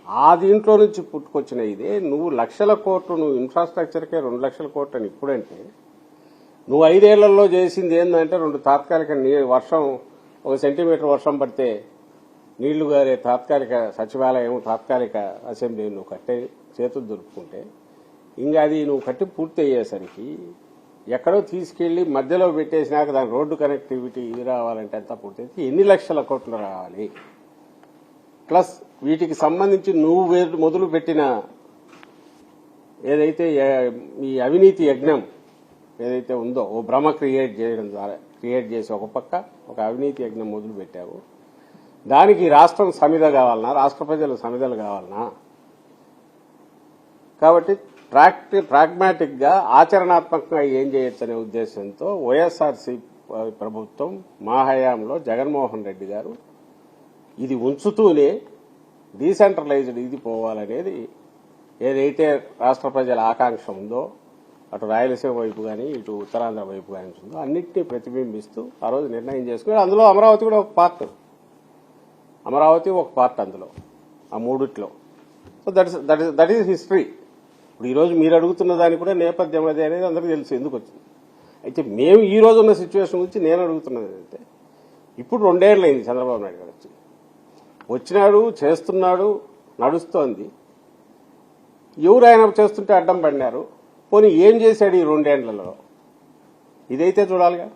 ఆ దీంట్లో నుంచి పుట్టుకొచ్చిన ఇదే నువ్వు లక్షల కోట్లు, నువ్వు ఇన్ఫ్రాస్ట్రక్చర్కే 2 లక్షల కోట్లు అని ఇప్పుడంటే, నువ్వు 5 ఏళ్లలో చేసింది ఏంటంటే 2 తాత్కాలిక వర్షం, 1 సెంటీమీటర్ వర్షం పడితే నీళ్లు గారే తాత్కాలిక సచివాలయం, తాత్కాలిక అసెంబ్లీ నువ్వు కట్టే చేతులు దొరుకుతుంటే, ఇంకా అది నువ్వు కట్టి పూర్తి అయ్యేసరికి ఎక్కడో తీసుకెళ్లి మధ్యలో పెట్టేసినాక దాని రోడ్డు కనెక్టివిటీ ఇది రావాలంటే ఎంత పూర్తి ఎన్ని లక్షల కోట్లు రావాలి? ప్లస్ వీటికి సంబంధించి నువ్వు మొదలు పెట్టిన ఏదైతే ఈ అవినీతి యజ్ఞం ఏదైతే ఉందో, ఓ భ్రమ క్రియేట్ చేసి ఒక పక్క ఒక అవినీతి యజ్ఞం మొదలు పెట్టావు. దానికి రాష్ట్రం సమిధ కావాలనా, రాష్ట్ర ప్రజలు సమిధలు కావాలనా? కాబట్టి ప్రాగ్మాటిక్ గా ఆచరణాత్మకంగా ఏం చేయొచ్చు అనే ఉద్దేశంతో వైఎస్ఆర్సీ ప్రభుత్వం మా హయాంలో జగన్మోహన్ రెడ్డి గారు ఇది ఉంచుతూనే డీసెంట్రలైజ్డ్ ఇది పోవాలనేది ఏదైతే రాష్ట్ర ప్రజల ఆకాంక్ష ఉందో, అటు రాయలసీమ వైపు కానీ ఇటు ఉత్తరాంధ్ర వైపు కానీ ఉందో అన్నింటినీ ప్రతిబింబిస్తూ ఆ రోజు నిర్ణయం చేసుకుని, అందులో అమరావతి కూడా ఒక పార్ట్, అమరావతి ఒక పార్ట్ అందులో, ఆ మూడిట్లో. So that is history. ఇప్పుడు ఈరోజు మీరు అడుగుతున్న దానికి కూడా నేపథ్యం అదే అనేది అందరికీ తెలుసు ఎందుకు వచ్చింది. అయితే మేము ఈ రోజు ఉన్న సిచ్యువేషన్ గురించి నేను అడుగుతున్నది ఏంటంటే, ఇప్పుడు 2 ఏళ్ళు అయింది చంద్రబాబు నాయుడు గారు వచ్చినాడు, చేస్తున్నాడు, నడుస్తోంది. ఎవరు ఆయన చేస్తుంటే అడ్డం పడినారు? పోనీ ఏం చేశాడు ఈ 2 ఏళ్లలో? ఇదైతే చూడాలిగా.